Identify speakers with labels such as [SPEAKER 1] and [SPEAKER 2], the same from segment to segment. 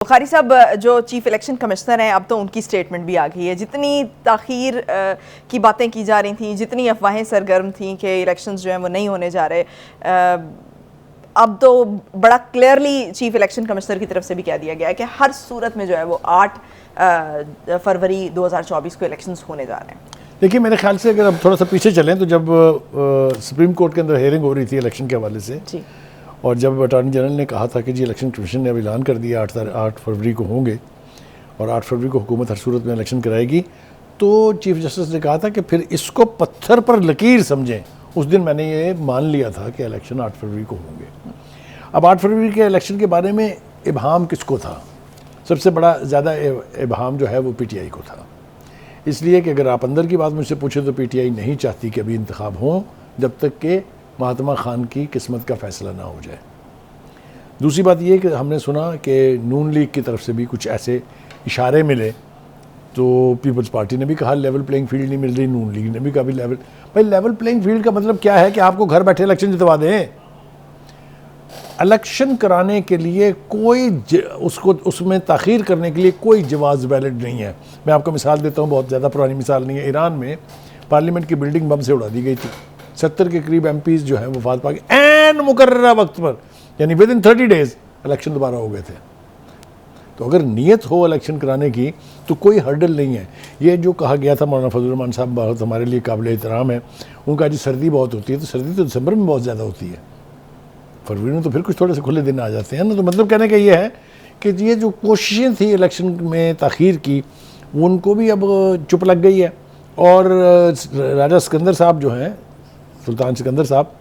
[SPEAKER 1] बुखारी साहब जो chief election commissioner हैं, अब तो उनकी स्टेटमेंट भी आ गई है। जितनी ताख़ीर की बातें की जा रही थी, जितनी अफवाहें सरगर्म थी कि इलेक्शंस जो हैं वो नहीं होने जा रहे, अब तो बड़ा क्लियरली चीफ इलेक्शन कमिश्नर की तरफ से भी कह दिया गया है कि हर सूरत में जो है वो 8 फरवरी 2024 को इलेक्शंस होने जा रहे हैं।
[SPEAKER 2] देखिए, मेरे ख्याल से अगर अब थोड़ा सा पीछे चलें तो जब सुप्रीम कोर्ट के अंदर हेयरिंग हो रही थी इलेक्शन के हवाले से
[SPEAKER 1] जी,
[SPEAKER 2] और जब अटॉर्नी जनरल ने कहा था कि जी इलेक्शन कमीशन ने अब ऐलान कर दिया 8 फरवरी को होंगे और 8 फरवरी को हुकूमत हर सूरत में इलेक्शन कराएगी, तो चीफ जस्टिस ने कहा था कि फिर इसको पत्थर पर लकीर समझें। उस दिन मैंने ये मान लिया था कि इलेक्शन 8 फरवरी को होंगे। अब 8 फरवरी के इलेक्शन के बारे में इबहाम किसको था? सबसे बड़ा ज़्यादा इबहाम जो है वो पीटीआई को था, इसलिए कि अगर आप अंदर की बात मुझसे पूछे तो पीटीआई नहीं चाहती कि अभी इंतखाब हों जब तक कि महात्मा खान की किस्मत का फ़ैसला ना हो जाए। दूसरी बात यह कि हमने सुना कि नून लीग की तरफ से भी कुछ ऐसे इशारे मिले, तो पीपल्स पार्टी ने भी कहा लेवल प्लेइंग फील्ड नहीं मिल रही, नून लीग ने भी कहा लेवल प्लेइंग फील्ड का मतलब क्या है कि आपको घर बैठे इलेक्शन जितवा दें। इलेक्शन कराने के लिए उसमें ताख़ीर करने के लिए कोई जवाज़ वैलिड नहीं है। मैं आपको मिसाल देता हूँ, बहुत ज़्यादा पुरानी मिसाल नहीं है। ईरान में पार्लियामेंट की बिल्डिंग बम से उड़ा दी गई थी। 70 के करीब एमपीज़ जो हैं वफात पा गए एन मुकर्ररा वक्त पर, यानी विद इन 30 डेज़ इलेक्शन दोबारा हो गए थे। तो अगर नीयत हो इलेक्शन कराने की तो कोई हर्डल नहीं है। ये जो कहा गया था मौलाना फजल रहमान साहब, बहुत हमारे लिए काबिल एहतराम है, उनका जी सर्दी बहुत होती है, तो सर्दी तो दिसंबर में बहुत ज़्यादा होती है, फरवरी में तो फिर कुछ थोड़े से खुले दिन आ जाते हैं ना। तो मतलब कहने का ये है कि ये जो कोशिशें थी इलेक्शन में ताख़ीर की, उनको भी अब चुप लग गई है। और राजा सिकंदर साहब जो हैं, सुल्तान सिकंदर साहब,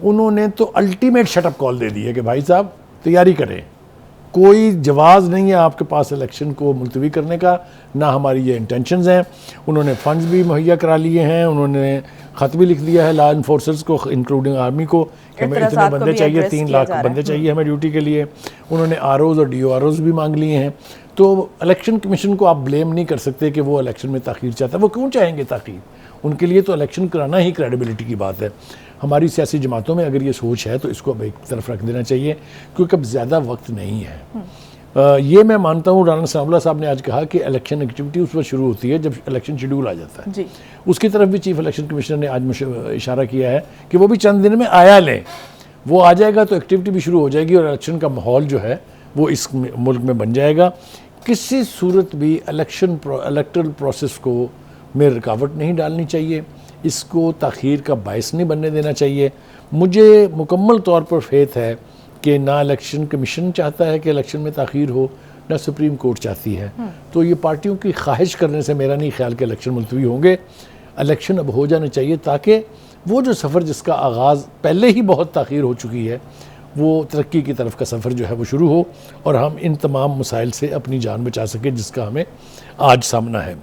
[SPEAKER 2] उन्होंने तो अल्टीमेट शटअप कॉल दे दी है कि भाई साहब तैयारी करें, कोई जवाज़ नहीं है आपके पास इलेक्शन को मुलतवी करने का, ना हमारी ये इंटेंशंस हैं। उन्होंने फंड्स भी मुहैया करा लिए हैं, उन्होंने ख़त भी लिख दिया है लॉ इन्फोर्सर्स को, इंक्लूडिंग आर्मी को, कि हमें इतने बंदे चाहिए, 3 लाख बंदे चाहिए हमें ड्यूटी के लिए। उन्होंने आरओज़ और डीओआरओज़ भी मांग लिए हैं। तो इलेक्शन कमीशन को आप ब्लेम नहीं कर सकते कि वो इलेक्शन में ताख़ीर चाहता है। वो क्यों चाहेंगे ताख़ीर? उनके लिए तो इलेक्शन कराना ही क्रेडिबिलिटी की बात है। हमारी सियासी जमातों में अगर ये सोच है तो इसको अब एक तरफ रख देना चाहिए, क्योंकि अब ज़्यादा वक्त नहीं है। ये मैं मानता हूँ, राना सनाउल्लाह साहब ने आज कहा कि इलेक्शन एक्टिविटी उस वक्त शुरू होती है जब इलेक्शन शेड्यूल आ जाता है जी। उसकी तरफ भी चीफ इलेक्शन कमिश्नर ने आज मुझे इशारा किया है कि वो भी चंद दिन में आया लें। वो आ जाएगा तो एक्टिविटी भी शुरू हो जाएगी और इलेक्शन का माहौल जो है वो इस मुल्क में बन जाएगा। किसी सूरत भी इलेक्टरल प्रोसेस को में रुकावट नहीं डालनी चाहिए, इसको ताख़ीर का बायस नहीं बनने देना चाहिए। मुझे मुकम्मल तौर पर फेथ है कि ना इलेक्शन कमीशन चाहता है कि इलेक्शन में ताख़ीर हो, ना सुप्रीम कोर्ट चाहती है। तो ये पार्टियों की ख्वाहिश करने से मेरा नहीं ख्याल कि इलेक्शन मुलतवी होंगे। इलेक्शन अब हो जाने चाहिए ताकि वो जो सफ़र जिसका आगाज़ पहले ही बहुत ताख़ीर हो चुकी है, वो तरक्की की तरफ का सफ़र जो है वो शुरू हो और हम इन तमाम मसाइल से अपनी जान बचा सकें जिसका हमें आज सामना है।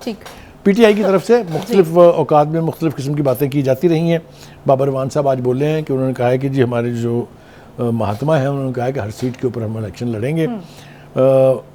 [SPEAKER 1] ठीक,
[SPEAKER 2] पीटीआई की तरफ से मुख्तलिफ औकात में मुख्तलिफ किस्म की बातें की जाती रही हैं। बाबर रहमान साहब आज बोले हैं कि उन्होंने कहा है कि जी हमारे जो महात्मा हैं, उन्होंने कहा है कि हर सीट के ऊपर हम इलेक्शन लड़ेंगे।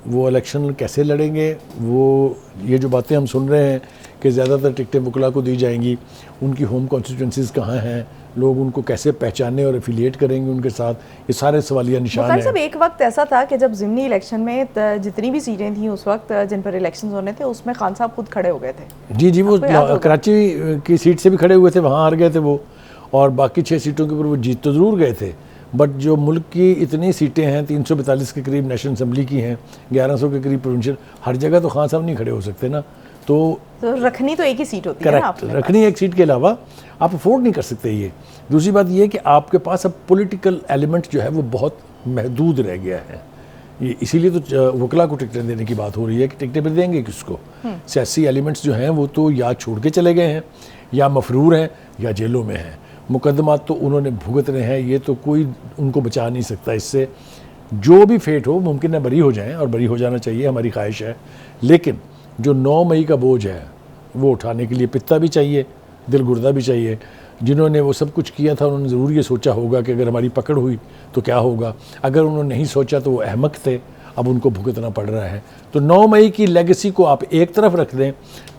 [SPEAKER 2] वो इलेक्शन कैसे लड़ेंगे, वो ये जो बातें हम सुन रहे हैं कि ज़्यादातर टिकटें वकला को दी जाएंगी, उनकी होम कॉन्स्टिट्यूंसीज़ कहाँ हैं, लोग उनको कैसे पहचाने और एफिलिएट करेंगे उनके साथ, ये सारे सवालिया निशान हैं।
[SPEAKER 1] सब एक वक्त ऐसा था कि जब ज़िमनी इलेक्शन में जितनी भी सीटें थी उस वक्त जिन पर इलेक्शन होने थे, उसमें खान साहब खुद खड़े हो गए थे।
[SPEAKER 2] जी, वो कराची की सीट से भी खड़े हुए थे, वहाँ हार गए थे वो, और बाकी 6 सीटों के ऊपर वो जीत तो ज़रूर गए थे। बट जो मुल्क की इतनी सीटें हैं, 342 के करीब नेशनल असम्बली की हैं, 1100 के करीब प्रोविंशियल, हर जगह तो खान साहब नहीं खड़े हो सकते ना। तो
[SPEAKER 1] रखनी तो एक ही सीट होती है ना, आपने
[SPEAKER 2] रखनी एक सीट के अलावा आप अफोर्ड नहीं कर सकते ये। दूसरी बात ये कि आपके पास अब पॉलिटिकल एलिमेंट जो है वो बहुत महदूद रह गया है। ये इसीलिए तो वकला को टिकटें देने की बात हो रही है कि टिकटें भी देंगे किसको। सियासी एलिमेंट्स जो हैं वो तो या छोड़ के चले गए हैं, या मफरूर हैं, या जेलों में हैं। मुकदमात तो उन्होंने भुगत रहे हैं, ये तो कोई उनको बचा नहीं सकता इससे। जो भी फेट हो, मुमकिन है बरी हो जाएं, और बरी हो जाना चाहिए, हमारी ख्वाहिश है। लेकिन जो 9 मई का बोझ है वो उठाने के लिए पित्ता भी चाहिए, दिल गुर्दा भी चाहिए। जिन्होंने वो सब कुछ किया था उन्होंने ज़रूर ये सोचा होगा कि अगर हमारी पकड़ हुई तो क्या होगा। अगर उन्होंने नहीं सोचा तो वो अहमक थे। अब उनको भुगतना पड़ रहा है। तो 9 मई की लेगेसी को आप एक तरफ रख दें,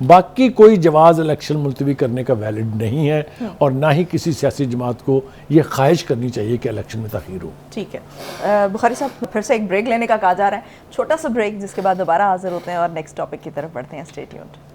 [SPEAKER 2] बाकी कोई जवाज़ इलेक्शन मुलतवी करने का वैलिड नहीं है और ना ही किसी सियासी जमात को ये ख्वाहिश करनी चाहिए कि इलेक्शन में तख़ीर हो।
[SPEAKER 1] ठीक है बुखारी साहब, फिर से एक ब्रेक लेने का कहा जा रहा है, छोटा सा ब्रेक, जिसके बाद दोबारा हाजिर होते हैं और नेक्स्ट टॉपिक की तरफ बढ़ते हैं। Stay tuned.